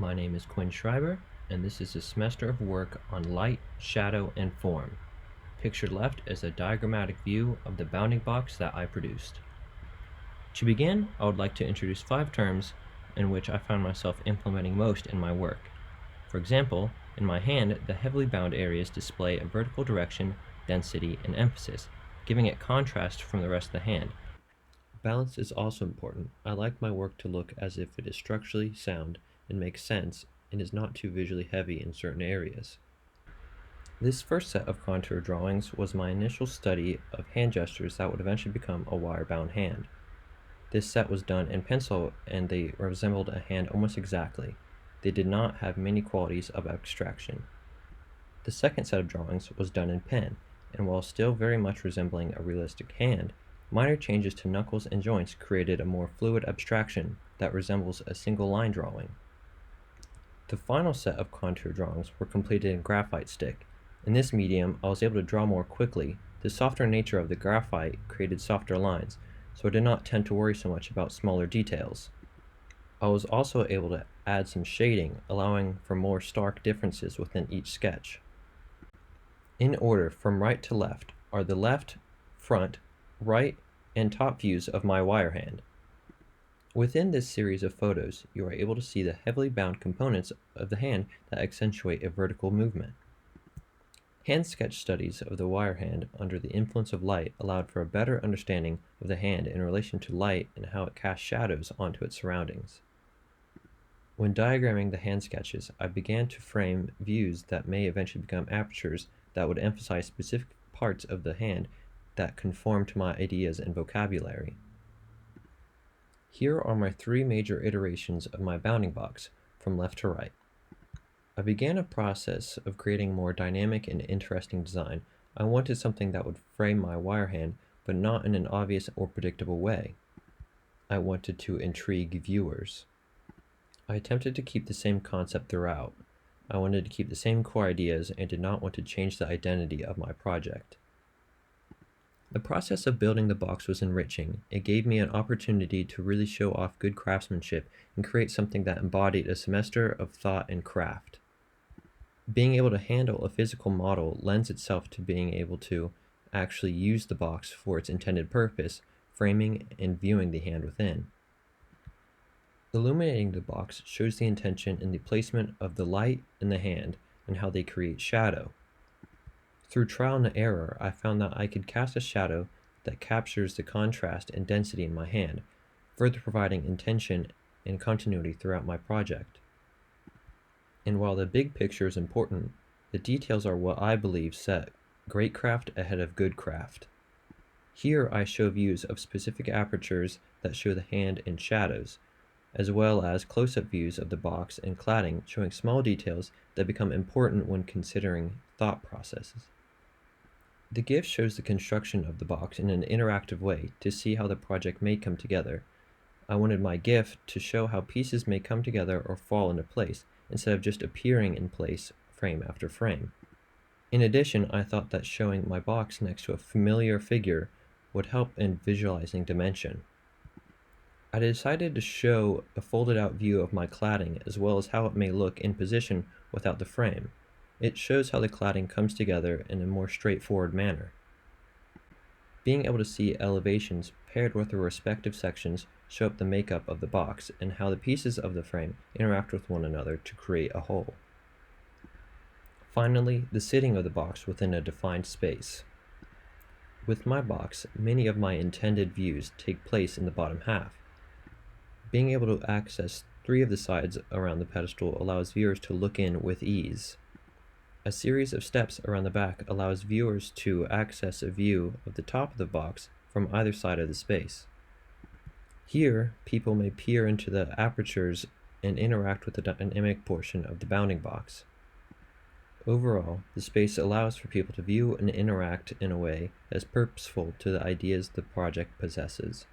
My name is Quinn Schreiber, and this is a semester of work on light, shadow, and form. Pictured left is a diagrammatic view of the bounding box that I produced. To begin, I would like to introduce 5 terms in which I found myself implementing most in my work. For example, in my hand, the heavily bound areas display a vertical direction, density, and emphasis, giving it contrast from the rest of the hand. Balance is also important. I like my work to look as if it is structurally sound and makes sense and is not too visually heavy in certain areas. This first set of contour drawings was my initial study of hand gestures that would eventually become a wire-bound hand. This set was done in pencil and they resembled a hand almost exactly. They did not have many qualities of abstraction. The second set of drawings was done in pen, and while still very much resembling a realistic hand, minor changes to knuckles and joints created a more fluid abstraction that resembles a single line drawing. The final set of contour drawings were completed in graphite stick. In this medium, I was able to draw more quickly. The softer nature of the graphite created softer lines, so I did not tend to worry so much about smaller details. I was also able to add some shading, allowing for more stark differences within each sketch. In order from right to left are the left, front, right, and top views of my wire hand. Within this series of photos, you are able to see the heavily bound components of the hand that accentuate a vertical movement. Hand sketch studies of the wire hand under the influence of light allowed for a better understanding of the hand in relation to light and how it casts shadows onto its surroundings. When diagramming the hand sketches, I began to frame views that may eventually become apertures that would emphasize specific parts of the hand that conform to my ideas and vocabulary. Here are my 3 major iterations of my bounding box, from left to right. I began a process of creating a more dynamic and interesting design. I wanted something that would frame my wire hand, but not in an obvious or predictable way. I wanted to intrigue viewers. I attempted to keep the same concept throughout. I wanted to keep the same core ideas and did not want to change the identity of my project. The process of building the box was enriching. It gave me an opportunity to really show off good craftsmanship and create something that embodied a semester of thought and craft. Being able to handle a physical model lends itself to being able to actually use the box for its intended purpose, framing and viewing the hand within. Illuminating the box shows the intention in the placement of the light in the hand and how they create shadow. Through trial and error, I found that I could cast a shadow that captures the contrast and density in my hand, further providing intention and continuity throughout my project. And while the big picture is important, the details are what I believe set great craft ahead of good craft. Here I show views of specific apertures that show the hand in shadows, as well as close-up views of the box and cladding showing small details that become important when considering thought processes. The GIF shows the construction of the box in an interactive way to see how the project may come together. I wanted my GIF to show how pieces may come together or fall into place, instead of just appearing in place frame after frame. In addition, I thought that showing my box next to a familiar figure would help in visualizing dimension. I decided to show a folded out view of my cladding as well as how it may look in position without the frame. It shows how the cladding comes together in a more straightforward manner. Being able to see elevations paired with the respective sections show up the makeup of the box and how the pieces of the frame interact with one another to create a whole. Finally, the sitting of the box within a defined space. With my box, many of my intended views take place in the bottom half. Being able to access 3 of the sides around the pedestal allows viewers to look in with ease. A series of steps around the back allows viewers to access a view of the top of the box from either side of the space. Here, people may peer into the apertures and interact with the dynamic portion of the bounding box. Overall, the space allows for people to view and interact in a way that is purposeful to the ideas the project possesses.